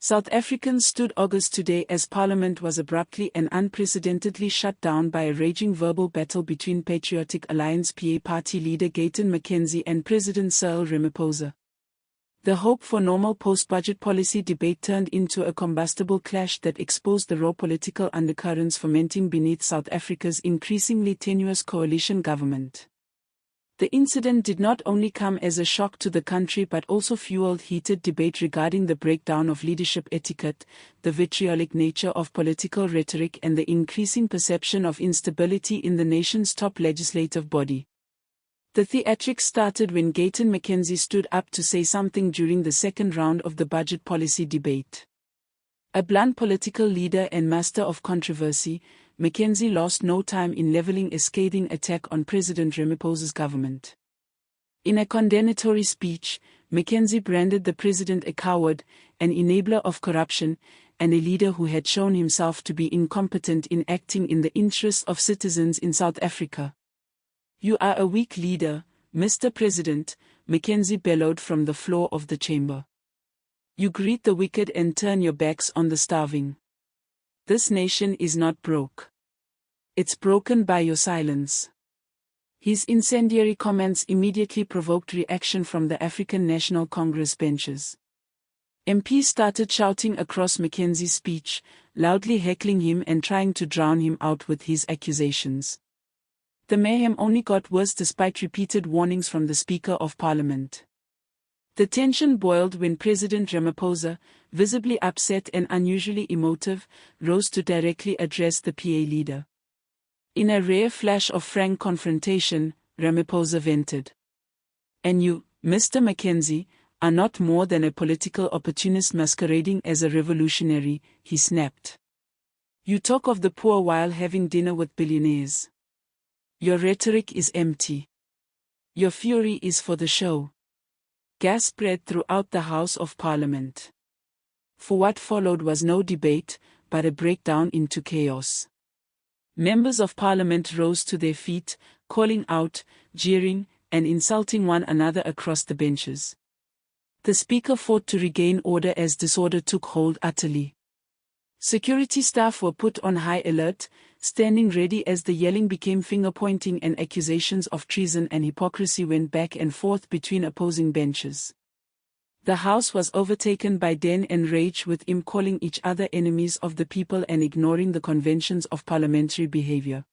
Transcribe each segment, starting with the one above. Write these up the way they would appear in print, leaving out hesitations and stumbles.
South Africans stood aghast today as Parliament was abruptly and unprecedentedly shut down by a raging verbal battle between Patriotic Alliance PA party leader Gayton McKenzie and President Cyril Ramaphosa. The hope for normal post-budget policy debate turned into a combustible clash that exposed the raw political undercurrents fermenting beneath South Africa's increasingly tenuous coalition government. The incident did not only come as a shock to the country but also fueled heated debate regarding the breakdown of leadership etiquette, the vitriolic nature of political rhetoric and the increasing perception of instability in the nation's top legislative body. The theatrics started when Gayton McKenzie stood up to say something during the second round of the budget policy debate. A blunt political leader and master of controversy, McKenzie lost no time in leveling a scathing attack on President Ramaphosa's government. In a condemnatory speech, McKenzie branded the president a coward, an enabler of corruption, and a leader who had shown himself to be incompetent in acting in the interests of citizens in South Africa. "You are a weak leader, Mr. President," McKenzie bellowed from the floor of the chamber. "You greet the wicked and turn your backs on the starving. This nation is not broke. It's broken by your silence." His incendiary comments immediately provoked reaction from the African National Congress benches. MPs started shouting across McKenzie's speech, loudly heckling him and trying to drown him out with his accusations. The mayhem only got worse despite repeated warnings from the Speaker of Parliament. The tension boiled when President Ramaphosa, visibly upset and unusually emotive, rose to directly address the PA leader. In a rare flash of frank confrontation, Ramaphosa vented. "And you, Mr. McKenzie, are not more than a political opportunist masquerading as a revolutionary," he snapped. "You talk of the poor while having dinner with billionaires. Your rhetoric is empty. Your fury is for the show." Gas spread throughout the House of Parliament. For what followed was no debate, but a breakdown into chaos. Members of Parliament rose to their feet, calling out, jeering, and insulting one another across the benches. The Speaker fought to regain order as disorder took hold utterly. Security staff were put on high alert, standing ready as the yelling became finger-pointing and accusations of treason and hypocrisy went back and forth between opposing benches. The House was overtaken by den and rage, with them calling each other enemies of the people and ignoring the conventions of parliamentary behavior.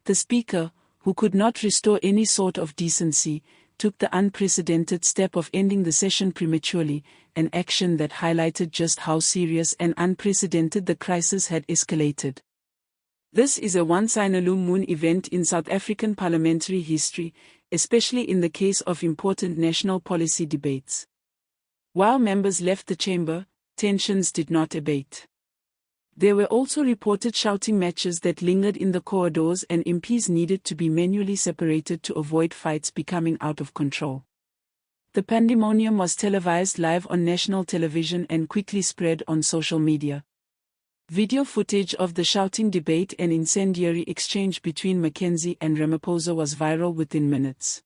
The Speaker, who could not restore any sort of decency, took the unprecedented step of ending the session prematurely, an action that highlighted just how serious and unprecedented the crisis had escalated. This is a once-in-a-blue-moon event in South African parliamentary history, especially in the case of important national policy debates. While members left the chamber, tensions did not abate. There were also reported shouting matches that lingered in the corridors, and MPs needed to be manually separated to avoid fights becoming out of control. The pandemonium was televised live on national television and quickly spread on social media. Video footage of the shouting debate and incendiary exchange between McKenzie and Ramaphosa was viral within minutes.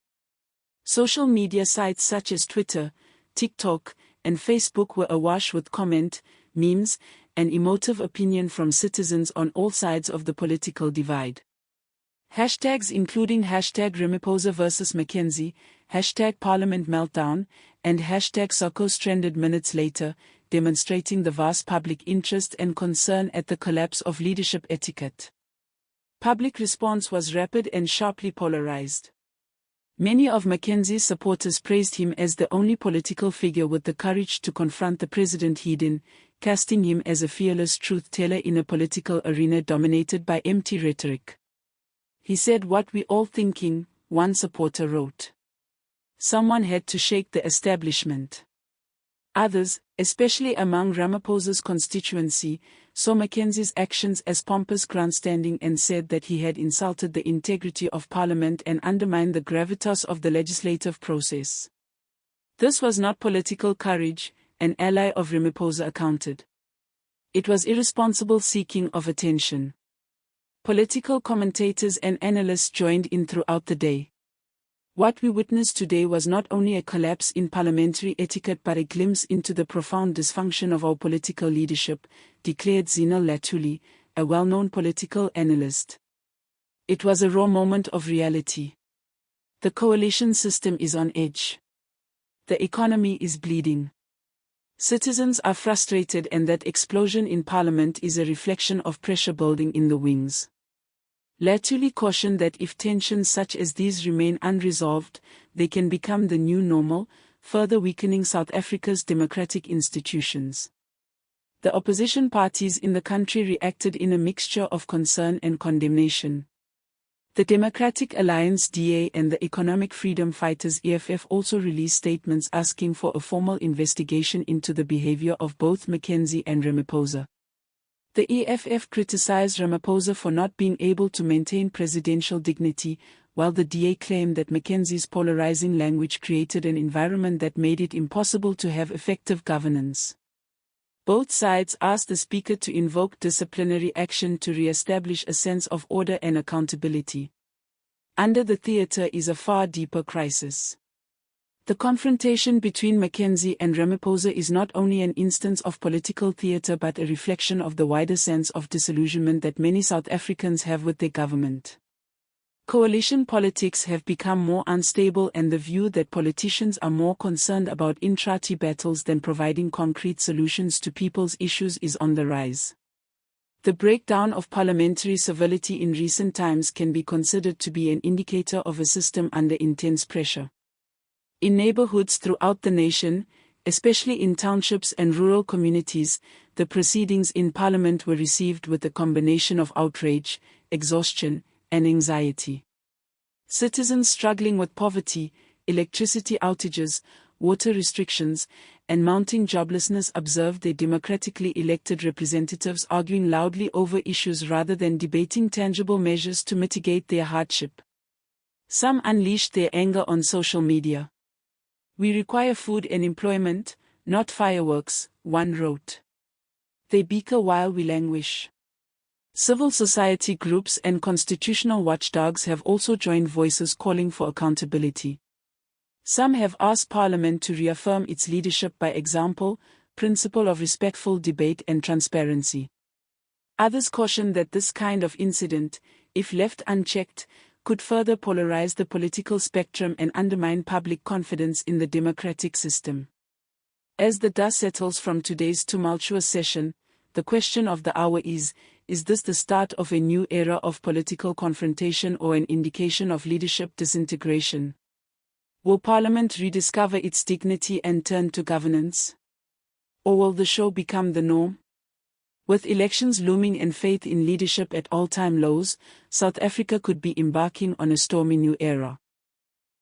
Social media sites such as Twitter, TikTok, and Facebook were awash with comment, memes, and emotive opinion from citizens on all sides of the political divide. Hashtags including #Ramaphosa vs McKenzie, #Parliament Meltdown, and #Soko stranded minutes later, demonstrating the vast public interest and concern at the collapse of leadership etiquette. Public response was rapid and sharply polarized. Many of McKenzie's supporters praised him as the only political figure with the courage to confront the president head-on, casting him as a fearless truth-teller in a political arena dominated by empty rhetoric. "He said what we all thinking," one supporter wrote. "Someone had to shake the establishment." Others, especially among Ramaphosa's constituency, saw McKenzie's actions as pompous grandstanding and said that he had insulted the integrity of Parliament and undermined the gravitas of the legislative process. This was not political courage, an ally of Ramaphosa accounted. It was irresponsible seeking of attention. Political commentators and analysts joined in throughout the day. What we witnessed today was not only a collapse in parliamentary etiquette but a glimpse into the profound dysfunction of our political leadership, declared Zinel Latuli, a well-known political analyst. It was a raw moment of reality. The coalition system is on edge. The economy is bleeding. Citizens are frustrated, and that explosion in parliament is a reflection of pressure building in the wings. Latuli cautioned that if tensions such as these remain unresolved, they can become the new normal, further weakening South Africa's democratic institutions. The opposition parties in the country reacted in a mixture of concern and condemnation. The Democratic Alliance DA and the Economic Freedom Fighters EFF also released statements asking for a formal investigation into the behavior of both McKenzie and Ramaphosa. The EFF criticized Ramaphosa for not being able to maintain presidential dignity, while the DA claimed that McKenzie's polarizing language created an environment that made it impossible to have effective governance. Both sides asked the Speaker to invoke disciplinary action to re-establish a sense of order and accountability. Under the theater is a far deeper crisis. The confrontation between McKenzie and Ramaphosa is not only an instance of political theater but a reflection of the wider sense of disillusionment that many South Africans have with their government. Coalition politics have become more unstable, and the view that politicians are more concerned about intra-party battles than providing concrete solutions to people's issues is on the rise. The breakdown of parliamentary civility in recent times can be considered to be an indicator of a system under intense pressure. In neighborhoods throughout the nation, especially in townships and rural communities, the proceedings in Parliament were received with a combination of outrage, exhaustion, and anxiety. Citizens struggling with poverty, electricity outages, water restrictions, and mounting joblessness observed their democratically elected representatives arguing loudly over issues rather than debating tangible measures to mitigate their hardship. Some unleashed their anger on social media. "We require food and employment, not fireworks," one wrote. "They bicker while we languish." Civil society groups and constitutional watchdogs have also joined voices calling for accountability. Some have asked Parliament to reaffirm its leadership by example, principle of respectful debate and transparency. Others caution that this kind of incident, if left unchecked, could further polarize the political spectrum and undermine public confidence in the democratic system. As the dust settles from today's tumultuous session, the question of the hour is this the start of a new era of political confrontation or an indication of leadership disintegration? Will Parliament rediscover its dignity and turn to governance? Or will the show become the norm? With elections looming and faith in leadership at all-time lows, South Africa could be embarking on a stormy new era.